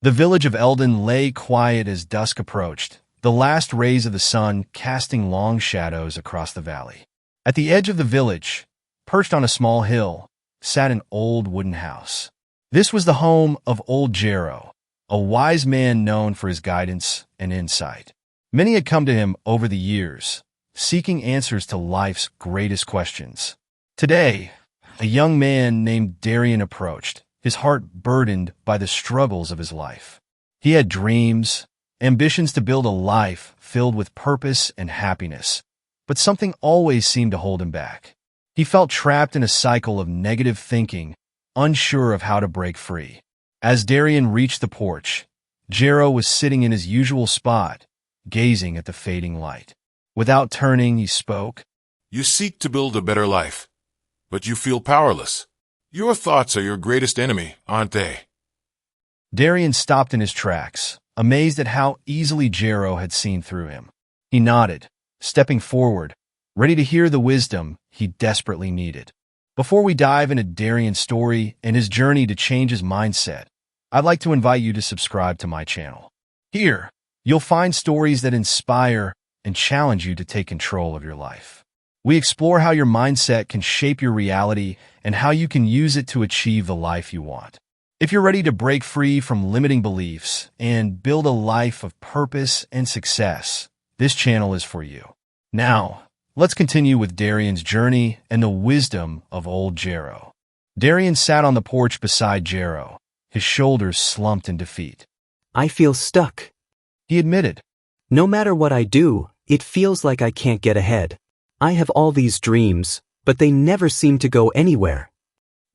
The village of Eldon lay quiet as dusk approached, the last rays of the sun casting long shadows across the valley. At the edge of the village, perched on a small hill, sat an old wooden house. This was the home of old Jero, a wise man known for his guidance and insight. Many had come to him over the years, seeking answers to life's greatest questions. Today, a young man named Darian approached, his heart burdened by the struggles of his life. He had dreams, ambitions to build a life filled with purpose and happiness, but something always seemed to hold him back. He felt trapped in a cycle of negative thinking, unsure of how to break free. As Darian reached the porch, Jero was sitting in his usual spot, gazing at the fading light. Without turning, he spoke. You seek to build a better life, but you feel powerless. Your thoughts are your greatest enemy, aren't they? Darian stopped in his tracks, amazed at how easily Jero had seen through him. He nodded, stepping forward, ready to hear the wisdom he desperately needed. Before we dive into Darian's story and his journey to change his mindset, I'd like to invite you to subscribe to my channel. Here, you'll find stories that inspire and challenge you to take control of your life. We explore how your mindset can shape your reality and how you can use it to achieve the life you want. If you're ready to break free from limiting beliefs and build a life of purpose and success, this channel is for you. Now, let's continue with Darian's journey and the wisdom of old Jero. Darian sat on the porch beside Jero, his shoulders slumped in defeat. I feel stuck. He admitted. No matter what I do, it feels like I can't get ahead. I have all these dreams, but they never seem to go anywhere.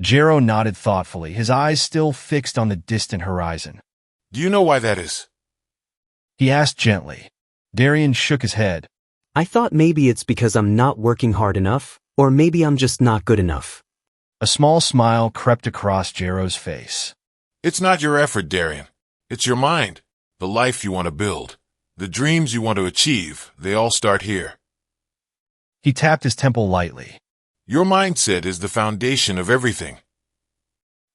Jero nodded thoughtfully, his eyes still fixed on the distant horizon. Do you know why that is? He asked gently. Darian shook his head. I thought maybe it's because I'm not working hard enough, or maybe I'm just not good enough. A small smile crept across Jero's face. It's not your effort, Darian. It's your mind. The life you want to build. The dreams you want to achieve, they all start here. He tapped his temple lightly. Your mindset is the foundation of everything.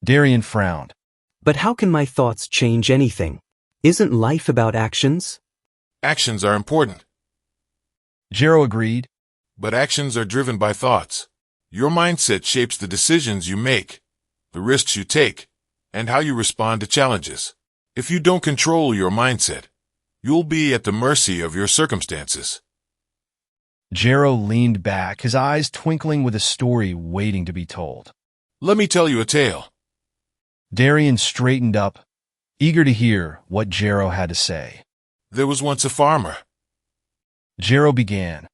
Darian frowned. But how can my thoughts change anything? Isn't life about actions? Actions are important. Jero agreed. But actions are driven by thoughts. Your mindset shapes the decisions you make, the risks you take, and how you respond to challenges. If you don't control your mindset, you'll be at the mercy of your circumstances. Jero leaned back, his eyes twinkling with a story waiting to be told. Let me tell you a tale. Darian straightened up, eager to hear what Jero had to say. There was once a farmer Jero began.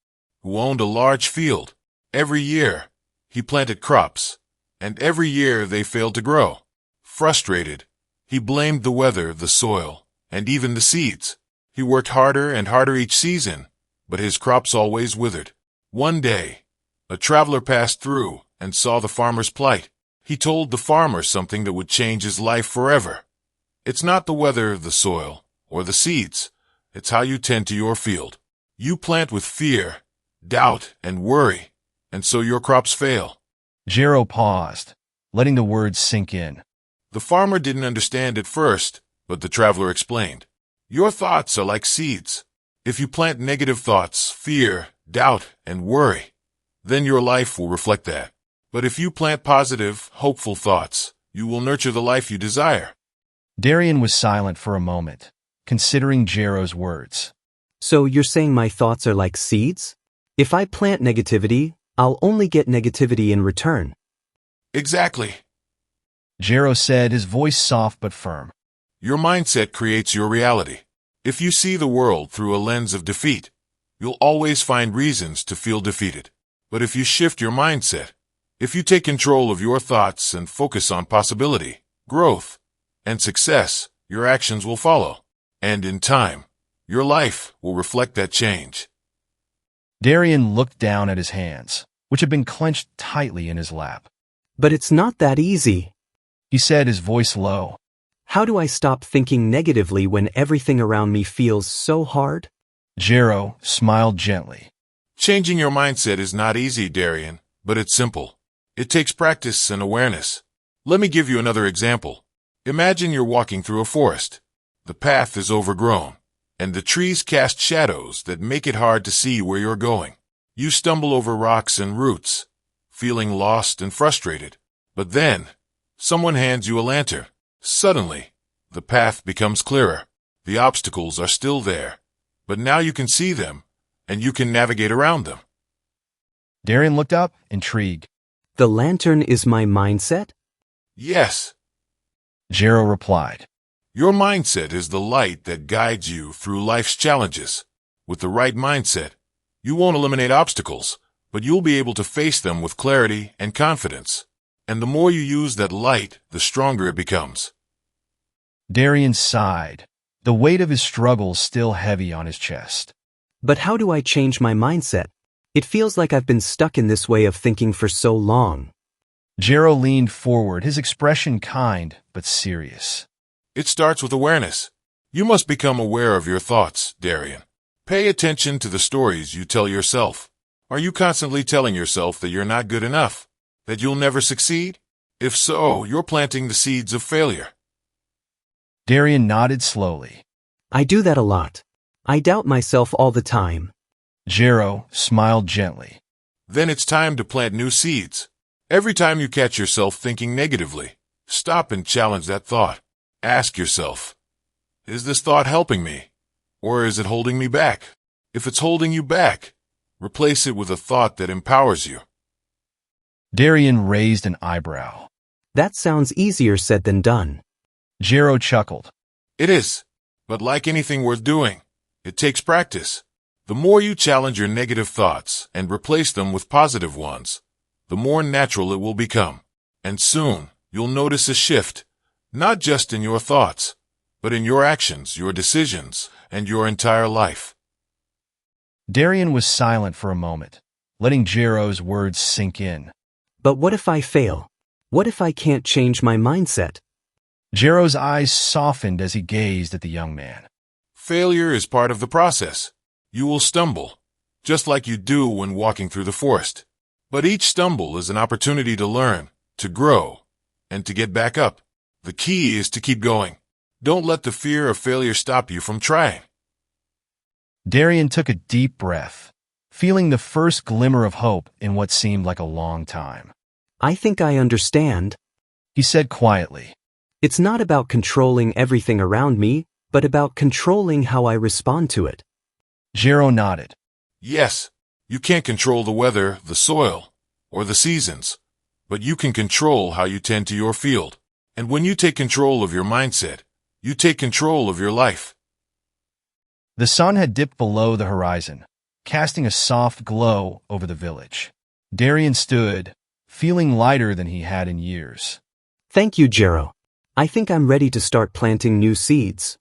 who owned a large field. Every year, he planted crops, and every year they failed to grow. Frustrated, he blamed the weather, the soil, and even the seeds. He worked harder and harder each season, but his crops always withered. One day, a traveler passed through and saw the farmer's plight. He told the farmer something that would change his life forever. It's not the weather, the soil, or the seeds. It's how you tend to your field. You plant with fear, doubt, and worry, and so your crops fail. Jero paused, letting the words sink in. The farmer didn't understand at first, but the traveler explained. Your thoughts are like seeds. If you plant negative thoughts, fear, doubt, and worry, then your life will reflect that. But if you plant positive, hopeful thoughts, you will nurture the life you desire. Darian was silent for a moment, considering Jero's words. So you're saying my thoughts are like seeds? If I plant negativity, I'll only get negativity in return. Exactly. Jero said, his voice soft but firm. Your mindset creates your reality. If you see the world through a lens of defeat, you'll always find reasons to feel defeated. But if you shift your mindset, if you take control of your thoughts and focus on possibility, growth, and success, your actions will follow. And in time, your life will reflect that change. Darian looked down at his hands, which had been clenched tightly in his lap. But it's not that easy. He said, his voice low. How do I stop thinking negatively when everything around me feels so hard? Jero smiled gently. Changing your mindset is not easy, Darian, but it's simple. It takes practice and awareness. Let me give you another example. Imagine you're walking through a forest. The path is overgrown, and the trees cast shadows that make it hard to see where you're going. You stumble over rocks and roots, feeling lost and frustrated. But then, someone hands you a lantern. Suddenly, the path becomes clearer. The obstacles are still there, but now you can see them, and you can navigate around them. Darian looked up, intrigued. The lantern is my mindset? Yes, Jero replied. your mindset is the light that guides you through life's challenges. With the right mindset, you won't eliminate obstacles, but you'll be able to face them with clarity and confidence. And the more you use that light, the stronger it becomes. Darian sighed, the weight of his struggles still heavy on his chest. But how do I change my mindset? It feels like I've been stuck in this way of thinking for so long. Jero leaned forward, his expression kind but serious. It starts with awareness. You must become aware of your thoughts, Darian. Pay attention to the stories you tell yourself. Are you constantly telling yourself that you're not good enough? That you'll never succeed? If so, you're planting the seeds of failure. Darian nodded slowly. I do that a lot. I doubt myself all the time. Jero smiled gently. Then it's time to plant new seeds. Every time you catch yourself thinking negatively, stop and challenge that thought. Ask yourself, is this thought helping me? Or is it holding me back? If it's holding you back, replace it with a thought that empowers you. Darian raised an eyebrow. That sounds easier said than done. Jero chuckled. It is, but like anything worth doing, it takes practice. The more you challenge your negative thoughts and replace them with positive ones, the more natural it will become. And soon, you'll notice a shift, not just in your thoughts, but in your actions, your decisions, and your entire life. Darian was silent for a moment, letting Jero's words sink in. But what if I fail? What if I can't change my mindset? Jero's eyes softened as he gazed at the young man. Failure is part of the process. You will stumble, just like you do when walking through the forest. But each stumble is an opportunity to learn, to grow, and to get back up. The key is to keep going. Don't let the fear of failure stop you from trying. Darian took a deep breath, feeling the first glimmer of hope in what seemed like a long time. I think I understand. He said quietly. It's not about controlling everything around me, but about controlling how I respond to it. Jero nodded. Yes, you can't control the weather, the soil, or the seasons, but you can control how you tend to your field. And when you take control of your mindset, you take control of your life. The sun had dipped below the horizon, casting a soft glow over the village. Darian stood, feeling lighter than he had in years. Thank you, Jero. I think I'm ready to start planting new seeds.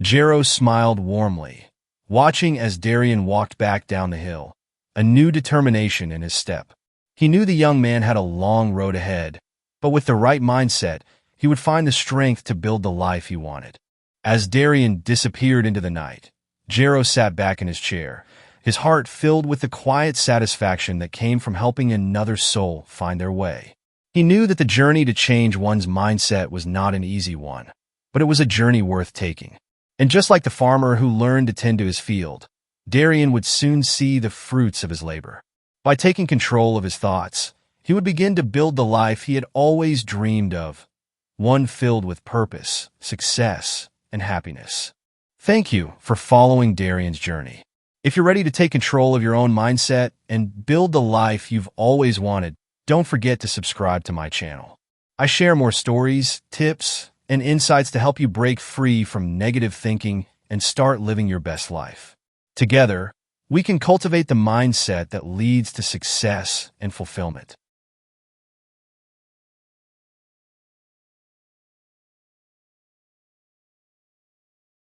Jero smiled warmly, watching as Darian walked back down the hill, a new determination in his step. He knew the young man had a long road ahead, but with the right mindset, he would find the strength to build the life he wanted. As Darian disappeared into the night, Jero sat back in his chair, his heart filled with the quiet satisfaction that came from helping another soul find their way. He knew that the journey to change one's mindset was not an easy one, but it was a journey worth taking. And just like the farmer who learned to tend to his field, Darian would soon see the fruits of his labor. By taking control of his thoughts, he would begin to build the life he had always dreamed of, one filled with purpose, success, and happiness. Thank you for following Darian's journey. If you're ready to take control of your own mindset and build the life you've always wanted, don't forget to subscribe to my channel. I share more stories, tips, and insights to help you break free from negative thinking and start living your best life. Together, we can cultivate the mindset that leads to success and fulfillment.